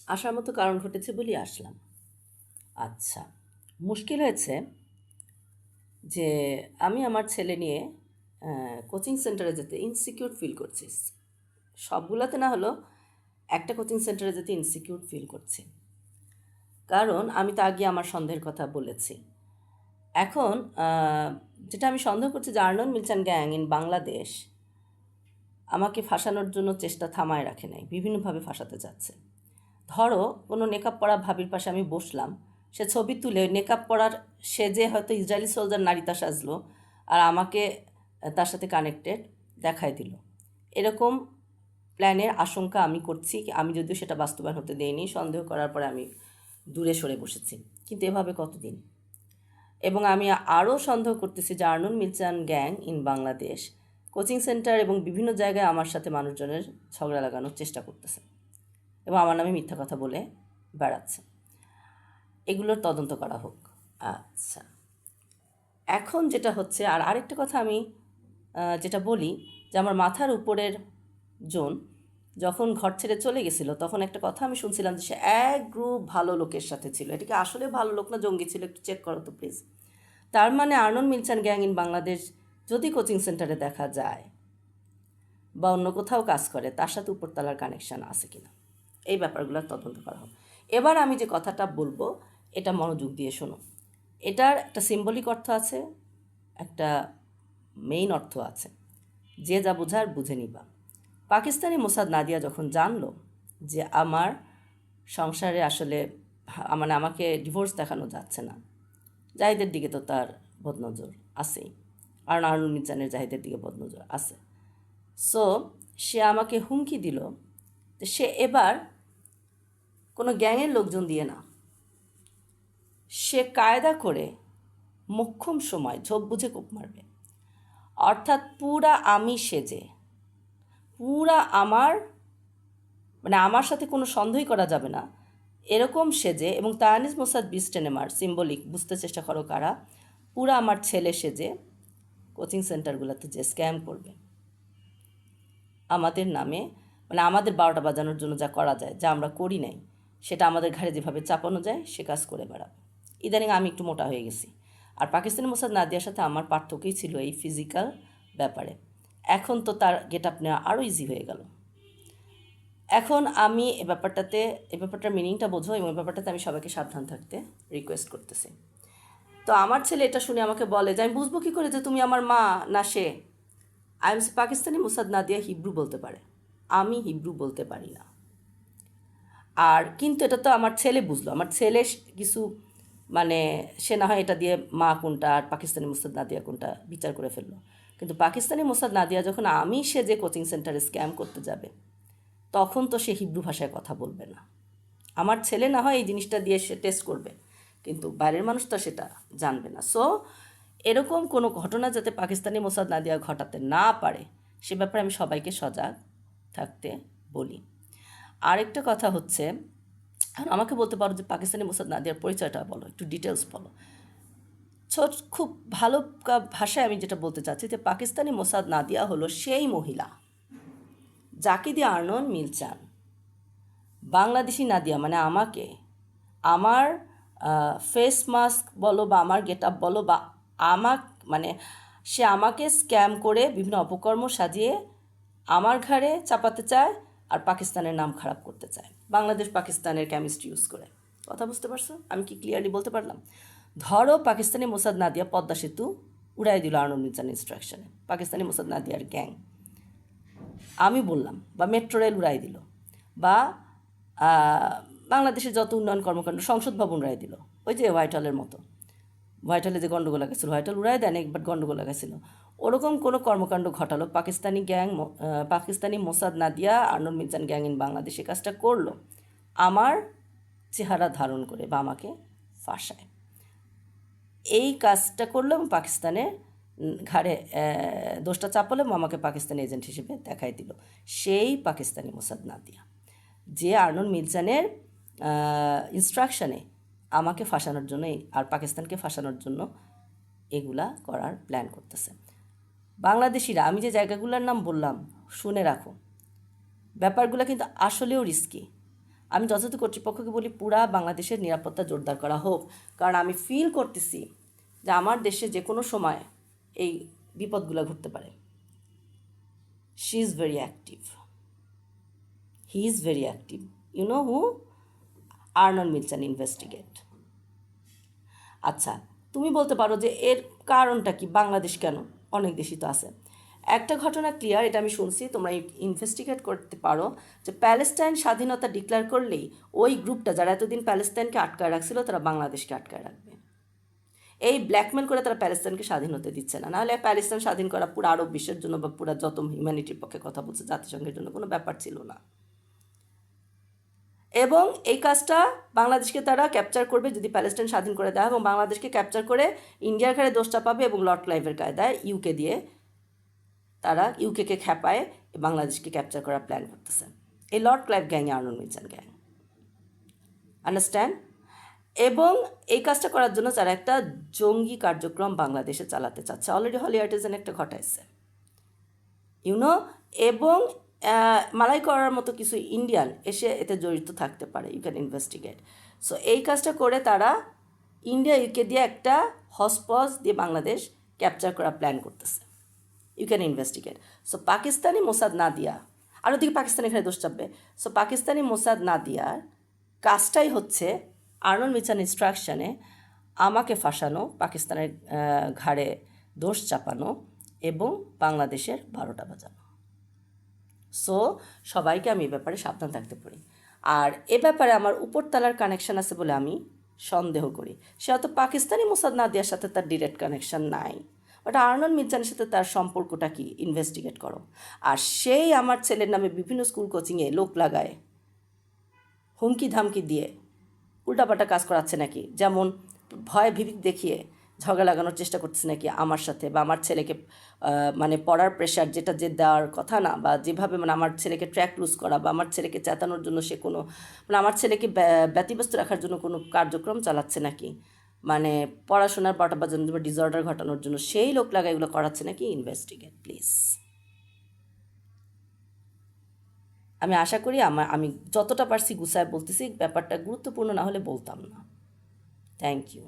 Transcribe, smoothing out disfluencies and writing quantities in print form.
আসার মতো কারণ ঘটেছে বলেই আসলাম। আচ্ছা, মুশকিল হয়েছে যে আমি আমার ছেলে নিয়ে কোচিং সেন্টারে যেতে ইনসিকিউর ফিল করছি। সবগুলোতে না হলেও একটা কোচিং সেন্টারে যেতে ইনসিকিউর ফিল করছি, কারণ আমি তো আগে আমার সন্দেহের কথা বলেছি। এখন যেটা আমি সন্দেহ করছি যে Arnon Milchan gang in Bangladesh আমাকে ফাঁসানোর জন্য চেষ্টা থামায় রাখে নাই, বিভিন্নভাবে ফাঁসাতে চাচ্ছে। ধরো কোনো নেকআপ পরা ভাবির পাশে আমি বসলাম, সে ছবি তুলে নেকআপ পরার সেজে হয়তো ইসরায়েলি সোলজার নারীতা সাজলো আর আমাকে তার সাথে কানেক্টেড দেখাই দিল। এরকম প্ল্যানের আশঙ্কা আমি করছি, আমি যদিও সেটা বাস্তবায়ন হতে দেইনি, সন্দেহ করার পরে আমি দূরে সরে বসেছি। কিন্তু এভাবে কতদিন? এবং আমি আরও সন্দেহ করতেছি যে Arnon Milchan gang in Bangladesh coaching centre এবং বিভিন্ন জায়গায় আমার সাথে মানুষজনের ঝগড়া লাগানোর চেষ্টা করতেছে এবং আমার নামে মিথ্যা কথা বলে বেড়াচ্ছে। এগুলোর তদন্ত করা হোক। আচ্ছা, এখন যেটা হচ্ছে, আর আরেকটা কথা আমি যেটা বলি, যে আমার মাথার উপরের জন যখন ঘর ছেড়ে চলে গেছিলো, তখন একটা কথা আমি শুনছিলাম যে সে এক গ্রুপ ভালো লোকের সাথে ছিল। এটাকে আসলে ভালো লোক না জঙ্গি ছিল, একটু চেক করো তো প্লিজ। তার মানে আর্নন মিলচান গ্যাং ইন বাংলাদেশ যদি কোচিং সেন্টারে দেখা যায় বা অন্য কোথাও কাজ করে, তার সাথে উপরতলার কানেকশান আছে কিনা, এই ব্যাপারগুলোর তদন্ত করা হোক। এবার আমি যে কথাটা বলবো এটা মনোযোগ দিয়ে শোনো। এটার একটা সিম্বলিক অর্থ আছে, একটা মেইন অর্থ আছে। যে যা বোঝার বুঝে নিবা। পাকিস্তানি মোসাদ নাদিয়া যখন জানলো যে আমার সংসারে আসলে মানে আমাকে ডিভোর্স দেখানো যাচ্ছে না, জাহিদের দিকে তো তার বদনজর আছেই, আর আর্নন মির্জানের জাহিদের দিকে বদনজর আছে। সো সে আমাকে হুমকি দিল যে সে এবার কোনো গ্যাংয়ের লোকজন দিয়ে না, সে কায়দা করে মোক্ষম সময় ঝোপ বুঝে কোপ মারবে। অর্থাৎ পুরা আমি সেজে, পুরা আমার মানে আমার সাথে কোনো সন্দেহই করা যাবে না এরকম সেজে, এবং তায়ানিস মোসাদ বিস্টেনেমার সিম্বলিক বুঝতে চেষ্টা করো কারা, পুরা আমার ছেলে সেজে কোচিং সেন্টারগুলোতে যে স্ক্যাম করবে আমাদের নামে, মানে আমাদের 12টা বাজানোর জন্য যা করা যায়, যা আমরা করি নাই, সেটা আমাদের ঘাড়ে যেভাবে চাপানো যায় সে কাজ করে বেড়াবো। ইদানিং আমি একটু মোটা হয়ে গেছি, আর পাকিস্তানি মোসাদ নাদিয়ার সাথে আমার পার্থক্যই ছিল এই ফিজিক্যাল ব্যাপারে। এখন তো তার গেট আপ নেওয়া আরও ইজি হয়ে গেল। এখন আমি এই ব্যাপারটার মিনিংটা বোঝো, এবং এই ব্যাপারটাতে আমি সবাইকে সাবধান থাকতে রিকোয়েস্ট করতেছি। তো আমার ছেলে এটা শুনে আমাকে বলে যে আমি বুঝবো কী করে যে তুমি আমার মা না সে। পাকিস্তানি মোসাদ নাদিয়া হিব্রু বলতে পারে, আমি হিব্রু বলতে পারি না। আর কিন্তু এটা তো আমার ছেলে বুঝলো, আমার ছেলে কিছু মানে সে না হয় এটা দিয়ে মা কোনটা আর পাকিস্তানি মোসাদ নাদিয়া কোনটা বিচার করে ফেললো। কিন্তু পাকিস্তানি মোসাদ নাদিয়া যখন আমি সে যে কোচিং সেন্টারে স্ক্যাম করতে যাবে, তখন তো সে হিব্রু ভাষায় কথা বলবে না। আমার ছেলে না হয় এই জিনিসটা দিয়ে সে টেস্ট করবে, কিন্তু বাইরের মানুষ তো সেটা জানবে না। সো এরকম কোনো ঘটনা যাতে পাকিস্তানি মোসাদ নাদিয়া ঘটাতে না পারে, সে ব্যাপারে আমি সবাইকে সজাগ থাকতে বলি। আরেকটা কথা হচ্ছে, আমাকে বলতে পারো যে পাকিস্তানি মোসাদ নাদিয়ার পরিচয়টা বলো, একটু ডিটেলস বলো। খুব ভালো ভাষায় আমি যেটা বলতে চাচ্ছি যে পাকিস্তানি মোসাদ নাদিয়া হলো সেই মহিলা যাকে দিয়ে আর্নন মিলচান বাংলাদেশি নাদিয়া মানে আমাকে, আমার ফেস মাস্ক বলো বা আমার গেট আপ বলো বা মানে সে আমাকে স্ক্যাম করে বিভিন্ন অপকর্ম সাজিয়ে আমার ঘাড়ে চাপাতে চায় আর পাকিস্তানের নাম খারাপ করতে চায়, বাংলাদেশ পাকিস্তানের কেমিস্ট্রি ইউজ করে। কথা বুঝতে পারছো? আমি কি ক্লিয়ারলি বলতে পারলাম? ধরো পাকিস্তানি মোসাদ নাদিয়া পদ্মা সেতু উড়াই দিল আর্নন মির্জার ইনস্ট্রাকশনে, পাকিস্তানি মোসাদ নাদিয়ার গ্যাং আমি বললাম, বা মেট্রো রেল উড়াই দিল, বা বাংলাদেশের যত উন্নয়ন কর্মকাণ্ড সংসদ ভবন উড়াই দিল, ওই যে হোয়াইট হলের মতো, হোয়াইট হলে যে গণ্ডগোল লাগাইছিল, হোয়াইট হল উড়াই দেন একবার গণ্ডগোল লাগাইছিল, ওরকম কোনো কর্মকাণ্ড ঘটালো Pakistani Mossad Nadia Arnon Milchan gang in বাংলাদেশে কাজটা করলো আমার চেহারা ধারণ করে বা আমাকে ফাঁসায়। এই কাজটা করলো এবং পাকিস্তানের ঘাড়ে দোষটা চাপালো এবং আমাকে পাকিস্তানি এজেন্ট হিসেবে দেখাই দিল সেই পাকিস্তানি মোসাদ নাদিয়া, যে আর্নন মির্জানের ইনস্ট্রাকশানে আমাকে ফাঁসানোর জন্য আর পাকিস্তানকে ফাঁসানোর জন্য এগুলা করার প্ল্যান করতেছে। বাংলাদেশিরা, আমি যে জায়গাগুলোর নাম বললাম শুনে রাখো, ব্যাপারগুলো কিন্তু আসলেও রিস্কি। আমি যথাযথ কর্তৃপক্ষকে বলি পুরা বাংলাদেশের নিরাপত্তা জোরদার করা হোক, কারণ আমি ফিল করতেছি যে আমার দেশে যে কোনো সময় এই বিপদগুলো ঘটতে পারে। She is very active, he is very active, you know who? Arnon Milchan investigate. আচ্ছা, তুমি বলতে পারো যে এর কারণটা কি, বাংলাদেশ কেন? অনেক দেশই তো আছে। একটা ঘটনা ক্লিয়ার, এটা আমি শুনছি, তোমরা ইনভেস্টিগেট করতে পারো, যে প্যালেস্টাইন স্বাধীনতা ডিক্লেয়ার করলেই ওই গ্রুপটা যারা এতদিন প্যালেস্টাইনকে আটকায় রাখছিল তারা বাংলাদেশকে আটকায় রাখবে। এই ব্ল্যাকমেল করে তারা প্যালেস্টাইনকে স্বাধীন হতে দিচ্ছে না, নাহলে প্যালেস্টাইন স্বাধীন করা পুরো আরব বিশ্বের জন্য বা পুরো যত হিউম্যানিটির পক্ষে কথা বলছে জাতিসংঘের জন্য কোনো ব্যাপার ছিল না। এবং এই কাজটা বাংলাদেশকে তারা ক্যাপচার করবে যদি প্যালেস্টাইন স্বাধীন করে দেয়, এবং বাংলাদেশকে ক্যাপচার করে ইন্ডিয়ার ঘাড়ে দোষটা পাবে, এবং লর্ড ক্লাইভের কায়দায় ইউকে দিয়ে তারা ইউকেকে খেপায় বাংলাদেশকে ক্যাপচার করার প্ল্যান করতেছে। এই Lord Clive গ্যাংয়ে আর্নন Milchan gang, understand? এবং এই কাজটা করার জন্য যারা একটা জঙ্গি কার্যক্রম বাংলাদেশে চালাতে চাচ্ছে, অলরেডি হলি আর্টিজান একটা ঘটাইছে, ইউনো। এবং মালাই করার মতো কিছু ইন্ডিয়ান এসে এতে জড়িত থাকতে পারে, ইউ ক্যান ইনভেস্টিগেট। সো এই কাজটা করে তারা ইন্ডিয়া ইউকে দিয়ে একটা হসপস দিয়ে বাংলাদেশ ক্যাপচার করার প্ল্যান করতেছে, you can investigate. So Pakistani Mossad না দিয়া, আর ওদিকে পাকিস্তান এখানে দোষ চাপবে। সো পাকিস্তানি মোসাদ না দিয়ার কাজটাই হচ্ছে আর্নন মিলচান ইনস্ট্রাকশনে আমাকে ফাঁসানো, পাকিস্তানের ঘাড়ে দোষ চাপানো এবং বাংলাদেশের 12টা বাজানো। সো সবাইকে আমি এ ব্যাপারে সাবধান থাকতে পারি। আর এ ব্যাপারে আমার উপরতলার কানেকশান আছে বলে আমি সন্দেহ করি। সে হয়তো পাকিস্তানি মোসাদ নাদিয়ার সাথে তার ডিরেক্ট কানেকশান নাই, বাট আর্নন মির্জানের সাথে তার সম্পর্কটা কি, ইনভেস্টিগেট করো। আর সেই আমার ছেলের নামে বিভিন্ন স্কুল কোচিংয়ে লোক লাগায়, হুমকি ধামকি দিয়ে উল্টাপাল্টা কাজ করাচ্ছে নাকি, যেমন ভয় ভীতি দেখিয়ে ঝগড়া লাগানোর চেষ্টা করতেছে নাকি আমার সাথে, বা আমার ছেলেকে মানে পড়ার প্রেশার যেটা যে দেওয়ার কথা না, বা যেভাবে মানে আমার ছেলেকে ট্র্যাক লুজ করা, বা আমার ছেলেকে চেতানোর জন্য সে কোনো মানে আমার ছেলেকে ব্যতিব্যস্ত রাখার জন্য কোনো কার্যক্রম চালাচ্ছে নাকি, মানে পড়াশোনার বাটা বাজানোর জন্য ডিসঅর্ডার ঘটানোর জন্য সেই লোক লাগা এগুলো করাচ্ছে নাকি, ইনভেস্টিগেট প্লিজ। আমি আশা করি আমি যতটা পারছি গুছায় বলতেছি, ব্যাপারটা গুরুত্বপূর্ণ না হলে বলতাম না। Thank you.